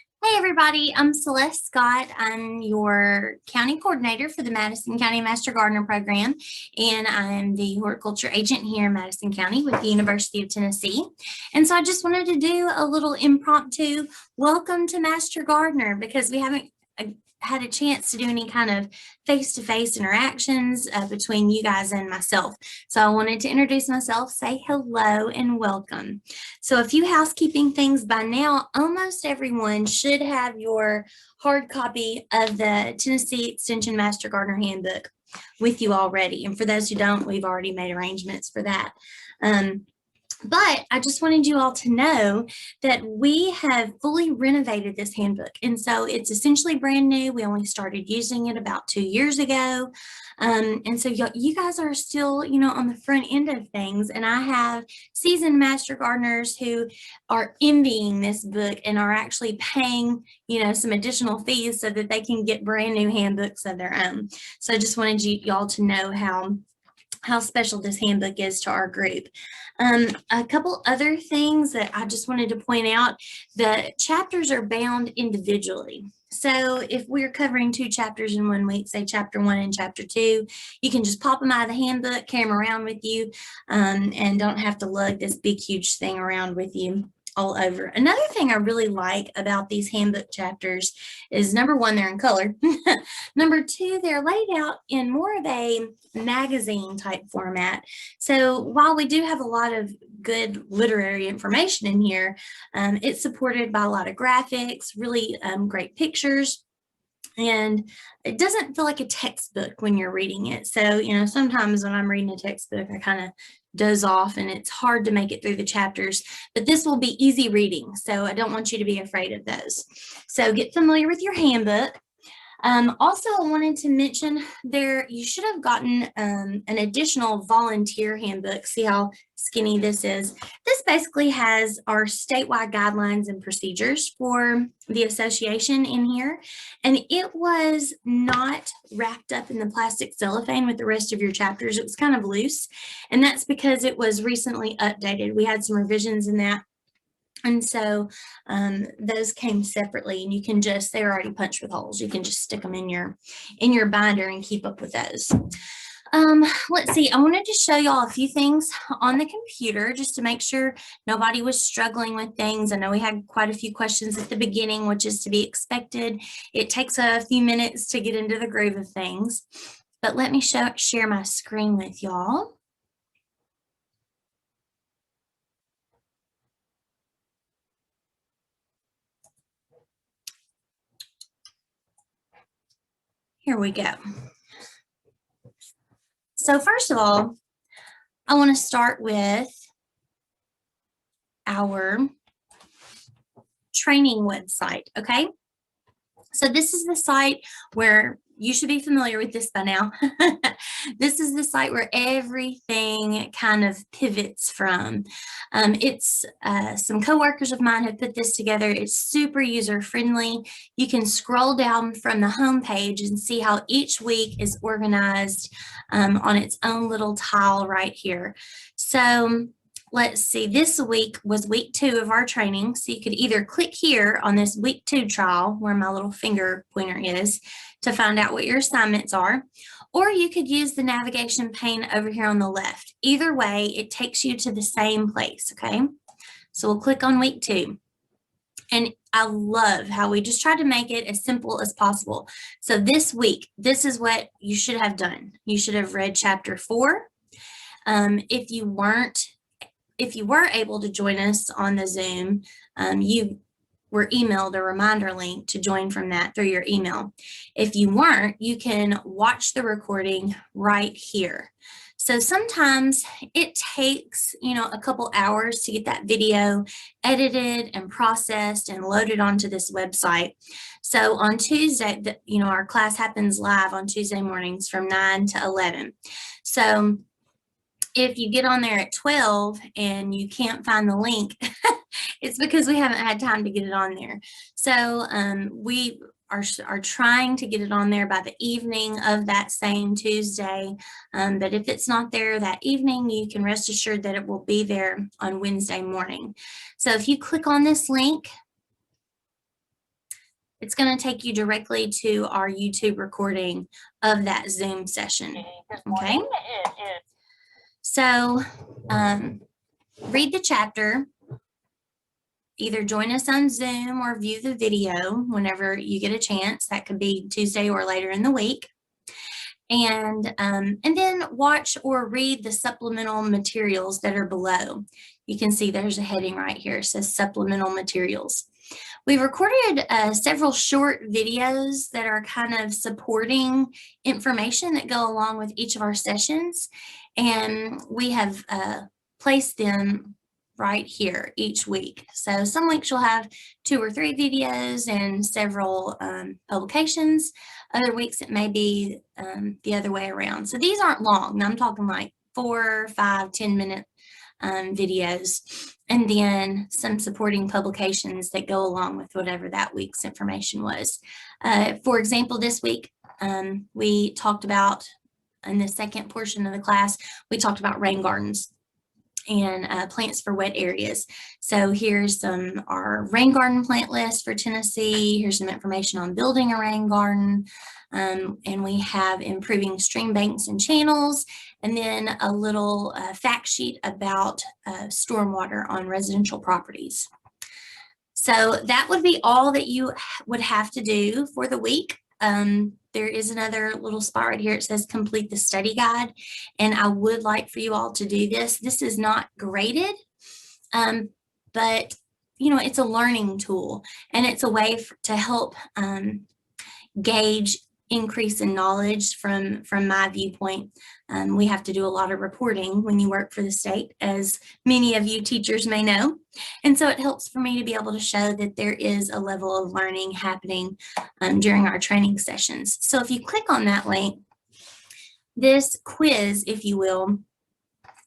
Hey everybody, I'm Celeste Scott. I'm your county coordinator for the Madison County Master Gardener Program, and I'm the horticulture agent here in Madison County with the University of Tennessee. And so I just wanted to do a little impromptu welcome to Master Gardener because we haven't had a chance to do any kind of face-to-face interactions between you guys and myself. So I wanted to introduce myself, say hello, and welcome. So a few housekeeping things. By now, almost everyone should have your hard copy of the Tennessee Extension Master Gardener Handbook with you already. And for those who don't, we've already made arrangements for that. But I just wanted you all to know that we have fully renovated this handbook. And so it's essentially brand new. We only started using it about 2 years ago. And so you guys are still, on the front end of things. And I have seasoned master gardeners who are envying this book and are actually paying, some additional fees so that they can get brand new handbooks of their own. So I just wanted y'all to know how special this handbook is to our group. A couple other things that I just wanted to point out, the chapters are bound individually. So if we're covering 2 chapters in 1 week, say chapter 1 and chapter 2, you can just pop them out of the handbook, carry them around with you, and don't have to lug this big, huge thing around with you all over. Another thing I really like about these handbook chapters is number 1, they're in color. Number 2, they're laid out in more of a magazine type format. So while we do have a lot of good literary information in here, it's supported by a lot of graphics, really great pictures. And it doesn't feel like a textbook when you're reading it. So, sometimes when I'm reading a textbook, I kind of doze off and it's hard to make it through the chapters, but this will be easy reading. So I don't want you to be afraid of those. So get familiar with your handbook. Also, I wanted to mention you should have gotten an additional volunteer handbook. See how skinny this is? This basically has our statewide guidelines and procedures for the association in here. And it was not wrapped up in the plastic cellophane with the rest of your chapters. It was kind of loose. And that's because it was recently updated. We had some revisions in that. And so those came separately, and you can they're already punched with holes. You can just stick them in your binder and keep up with those. Let's see, I wanted to show y'all a few things on the computer just to make sure nobody was struggling with things. I know we had quite a few questions at the beginning, which is to be expected. It takes a few minutes to get into the groove of things, but let me share my screen with y'all. Here we go. So first of all, I want to start with our training website, okay? So this is the site where you should be familiar with this by now. This is the site where everything kind of pivots from. It's some coworkers of mine have put this together. It's super user-friendly. You can scroll down from the home page and see how each week is organized on its own little tile right here. So let's see, this week was week 2 of our training. So you could either click here on this week 2 trial where my little finger pointer is to find out what your assignments are, or you could use the navigation pane over here on the left. Either way, it takes you to the same place, okay? So we'll click on week 2. And I love how we just tried to make it as simple as possible. So this week, this is what you should have done. You should have read chapter 4. If you were able to join us on the Zoom, you were emailed a reminder link to join from that through your email. If you weren't, you can watch the recording right here. So sometimes it takes, a couple hours to get that video edited and processed and loaded onto this website. So on Tuesday, our class happens live on Tuesday mornings from 9 to 11. So if you get on there at 12 and you can't find the link, it's because we haven't had time to get it on there. So we are trying to get it on there by the evening of that same Tuesday. But if it's not there that evening, you can rest assured that it will be there on Wednesday morning. So if you click on this link, it's going to take you directly to our YouTube recording of that Zoom session. Okay. So read the chapter. Either join us on Zoom or view the video whenever you get a chance. That could be Tuesday or later in the week. And then watch or read the supplemental materials that are below. You can see there's a heading right here. It says supplemental materials. We've recorded several short videos that are kind of supporting information that go along with each of our sessions. And we have placed them right here each week. So some weeks you'll have 2 or 3 videos and several publications. Other weeks it may be the other way around. So these aren't long. Now I'm talking like 4, 5, 10-minute videos, and then some supporting publications that go along with whatever that week's information was. For example, this week we talked about, in the second portion of the class, we talked about rain gardens and plants for wet areas. So here's our rain garden plant list for Tennessee. Here's some information on building a rain garden. And we have improving stream banks and channels, and then a little fact sheet about stormwater on residential properties. So that would be all that you would have to do for the week. There is another little spot right here. It says complete the study guide. And I would like for you all to do this. This is not graded, but you know, it's a learning tool, and it's a way to help gauge increase in knowledge from my viewpoint. We have to do a lot of reporting when you work for the state, as many of you teachers may know. And so it helps for me to be able to show that there is a level of learning happening during our training sessions. So if you click on that link, this quiz, if you will,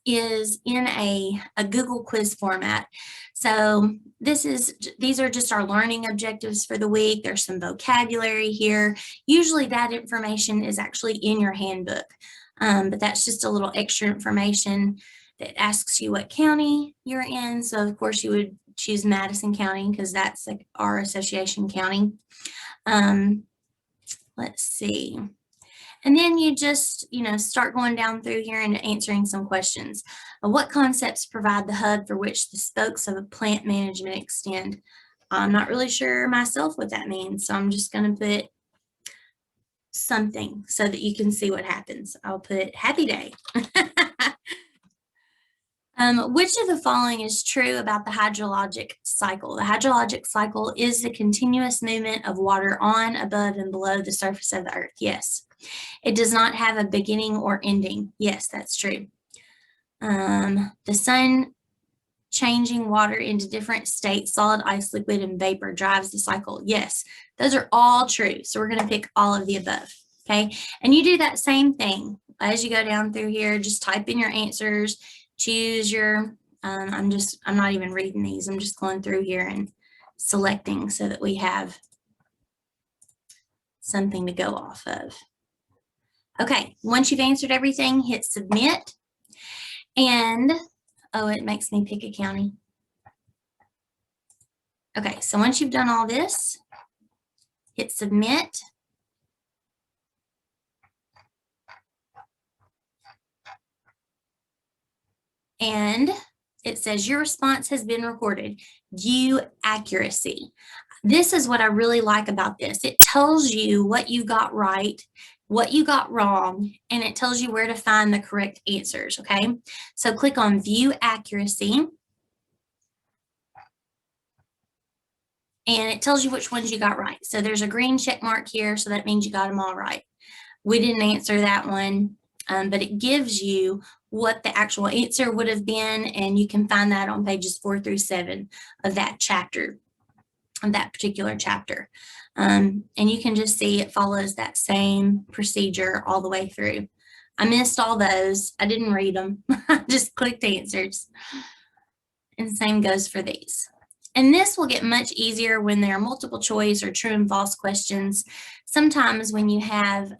is in a Google quiz format. So these are just our learning objectives for the week. There's some vocabulary here. Usually that information is actually in your handbook, but that's just a little extra information that asks you what county you're in. So of course you would choose Madison County because that's like our association county. Let's see. And then you just, start going down through here and answering some questions. What concepts provide the hub for which the spokes of a plant management extend? I'm not really sure myself what that means, so I'm just going to put something so that you can see what happens. I'll put happy day. Which of the following is true about the hydrologic cycle? The hydrologic cycle is the continuous movement of water on, above, and below the surface of the earth. Yes. It does not have a beginning or ending. Yes, that's true. The sun changing water into different states, solid, ice, liquid, and vapor, drives the cycle. Yes, those are all true. So we're going to pick all of the above. Okay. And you do that same thing as you go down through here. Just type in your answers, choose your, I'm not even reading these. I'm just going through here and selecting so that we have something to go off of. Okay, once you've answered everything, hit submit. And, oh, it makes me pick a county. Okay, so once you've done all this, hit submit. And it says your response has been recorded. View accuracy. This is what I really like about this. It tells you what you got right, what you got wrong, and it tells you where to find the correct answers, okay? So click on View Accuracy, and it tells you which ones you got right. So there's a green check mark here, so that means you got them all right. We didn't answer that one, but it gives you what the actual answer would have been, and you can find that on pages 4 through 7 of that chapter, of that particular chapter. And you can just see it follows that same procedure all the way through. I missed all those. I didn't read them. I just clicked answers. And the same goes for these. And this will get much easier when there are multiple choice or true and false questions. Sometimes when you have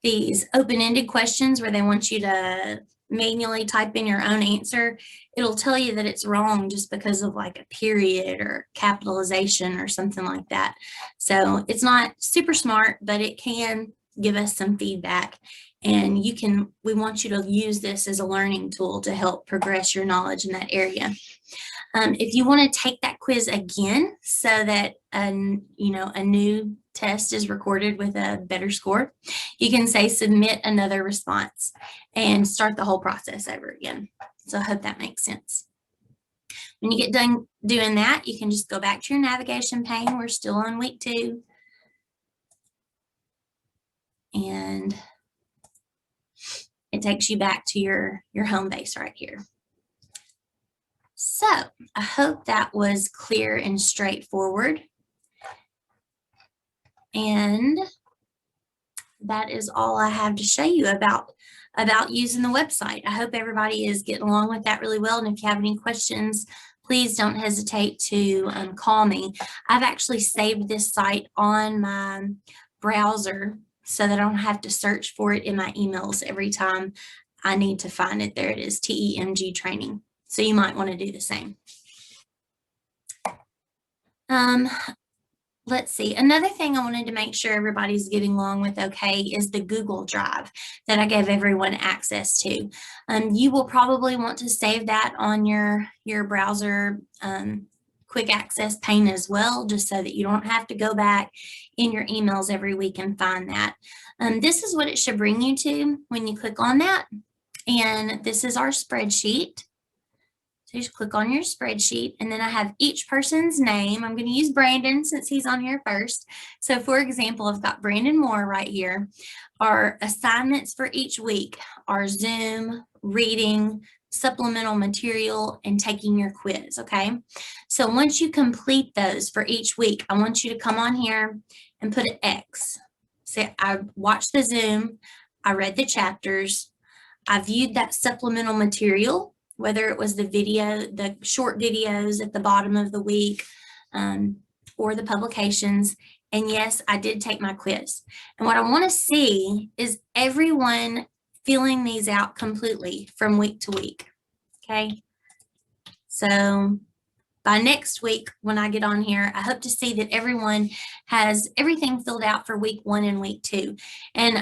these open-ended questions where they want you to manually type in your own answer, it'll tell you that it's wrong just because of like a period or capitalization or something like that. So it's not super smart, but it can give us some feedback. And we want you to use this as a learning tool to help progress your knowledge in that area. If you want to take that quiz again so that a new test is recorded with a better score, you can say submit another response and start the whole process over again. So I hope that makes sense. When you get done doing that, you can just go back to your navigation pane. We're still on week 2. And it takes you back to your home base right here. So I hope that was clear and straightforward. And that is all I have to show you about using the website. I hope everybody is getting along with that really well. And if you have any questions, please don't hesitate to call me. I've actually saved this site on my browser so that I don't have to search for it in my emails every time I need to find it. There it is, TEMG training. So you might want to do the same. Let's see. Another thing I wanted to make sure everybody's getting along with okay is the Google Drive that I gave everyone access to. You will probably want to save that on your browser quick access pane as well, just so that you don't have to go back in your emails every week and find that. This is what it should bring you to when you click on that. And this is our spreadsheet. So you just click on your spreadsheet, and then I have each person's name. I'm going to use Brandon since he's on here first. So for example, I've got Brandon Moore right here. Our assignments for each week are Zoom, reading, supplemental material, and taking your quiz, okay? So once you complete those for each week, I want you to come on here and put an X. Say, I watched the Zoom, I read the chapters, I viewed that supplemental material, whether it was the video, the short videos at the bottom of the week, or the publications. And yes, I did take my quiz. And what I want to see is everyone filling these out completely from week to week. Okay. So by next week, when I get on here, I hope to see that everyone has everything filled out for week 1 and week 2. And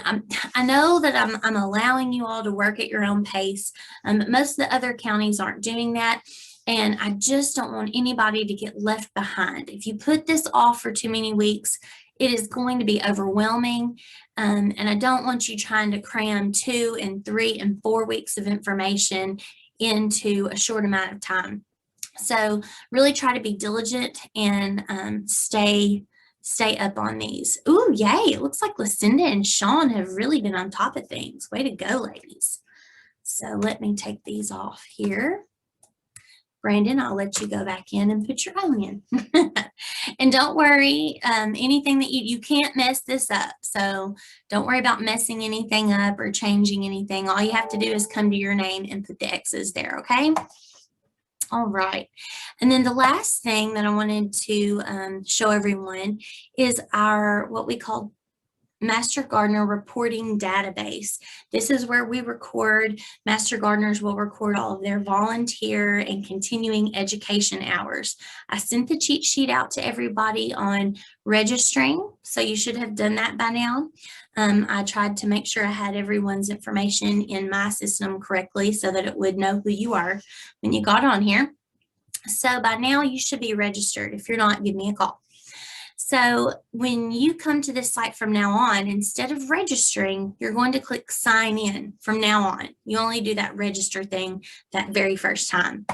I know that I'm allowing you all to work at your own pace. Most of the other counties aren't doing that. And I just don't want anybody to get left behind. If you put this off for too many weeks, it is going to be overwhelming. And I don't want you trying to cram 2 and 3 and 4 weeks of information into a short amount of time. So really try to be diligent and stay up on these. Ooh, yay. It looks like Lucinda and Sean have really been on top of things. Way to go, ladies. So let me take these off here. Brandon, I'll let you go back in and put your own in. And don't worry, anything that you can't mess this up. So don't worry about messing anything up or changing anything. All you have to do is come to your name and put the X's there, okay? All right. And then the last thing that I wanted to show everyone is our, what we call Master Gardener reporting database. This is where we record, Master Gardeners will record all of their volunteer and continuing education hours. I sent the cheat sheet out to everybody on registering, so you should have done that by now. I tried to make sure I had everyone's information in my system correctly so that it would know who you are when you got on here. So by now you should be registered. If you're not, give me a call. So when you come to this site from now on, instead of registering, you're going to click sign in from now on. You only do that register thing that very first time.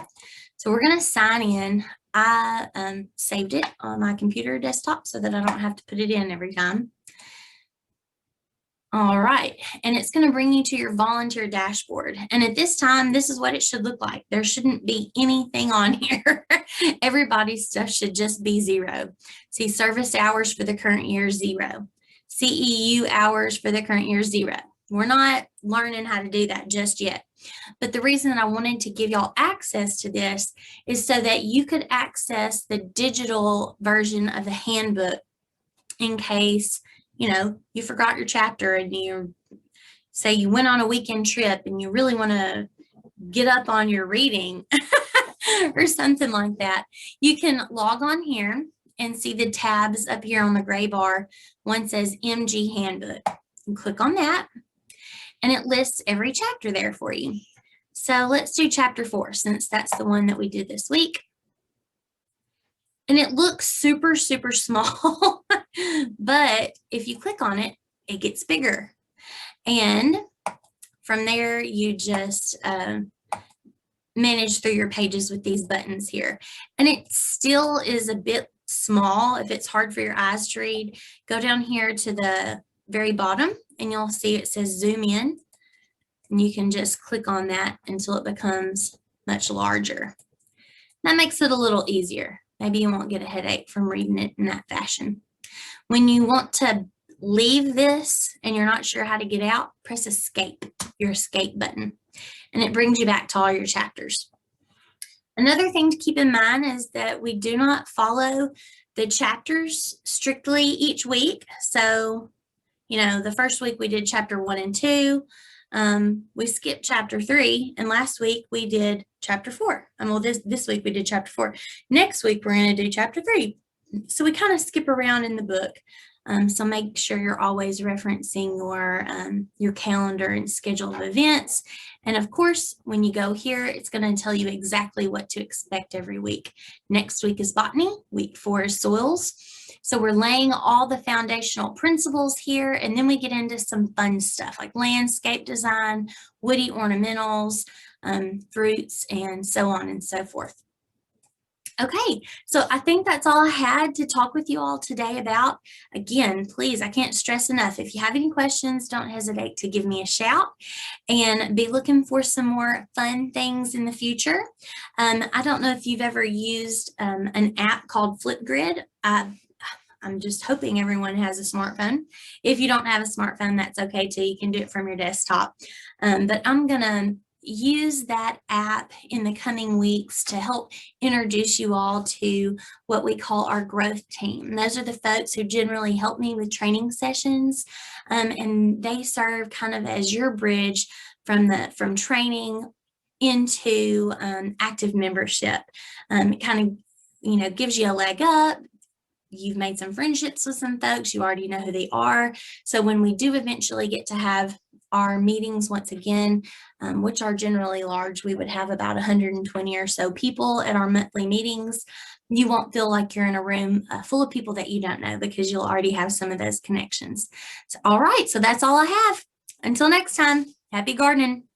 So we're going to sign in. I saved it on my computer desktop so that I don't have to put it in every time. All right, and it's going to bring you to your volunteer dashboard. And at this time, this is what it should look like. There shouldn't be anything on here. Everybody's stuff should just be 0. See, service hours for the current year, 0. CEU hours for the current year, 0. We're not learning how to do that just yet. But the reason that I wanted to give y'all access to this is so that you could access the digital version of the handbook in case you forgot your chapter and you're say you went on a weekend trip and you really want to get up on your reading or something like that, you can log on here and see the tabs up here on the gray bar. One says MG Handbook. And click on that, and it lists every chapter there for you. So let's do chapter 4, since that's the one that we did this week. And it looks super, super small, but if you click on it, it gets bigger. And from there, you just manage through your pages with these buttons here. And it still is a bit small. If it's hard for your eyes to read, go down here to the very bottom and you'll see it says zoom in. And you can just click on that until it becomes much larger. That makes it a little easier. Maybe you won't get a headache from reading it in that fashion. When you want to leave this and you're not sure how to get out, press escape, your escape button, and it brings you back to all your chapters. Another thing to keep in mind is that we do not follow the chapters strictly each week. So, you know, the first week we did chapter 1 and 2. We skipped chapter 3, and last week we did chapter 4. Well, this week we did chapter 4. Next week we're going to do chapter 3. So we kind of skip around in the book. So make sure you're always referencing your calendar and schedule of events. And of course, when you go here, it's going to tell you exactly what to expect every week. Next week is botany, week 4 is soils. So we're laying all the foundational principles here, and then we get into some fun stuff like landscape design, woody ornamentals, fruits, and so on and so forth. Okay, so I think that's all I had to talk with you all today about. Again, please, I can't stress enough, if you have any questions, don't hesitate to give me a shout, and be looking for some more fun things in the future. I don't know if you've ever used an app called Flipgrid. I'm just hoping everyone has a smartphone. If you don't have a smartphone, that's okay too. You can do it from your desktop. But I'm going to use that app in the coming weeks to help introduce you all to what we call our growth team. Those are the folks who generally help me with training sessions, and they serve kind of as your bridge from training into active membership. It kind of gives you a leg up. You've made some friendships with some folks. You already know who they are. So when we do eventually get to have our meetings once again, which are generally large, we would have about 120 or so people at our monthly meetings. You won't feel like you're in a room full of people that you don't know, because you'll already have some of those connections. So, all right, so that's all I have. Until next time, happy gardening.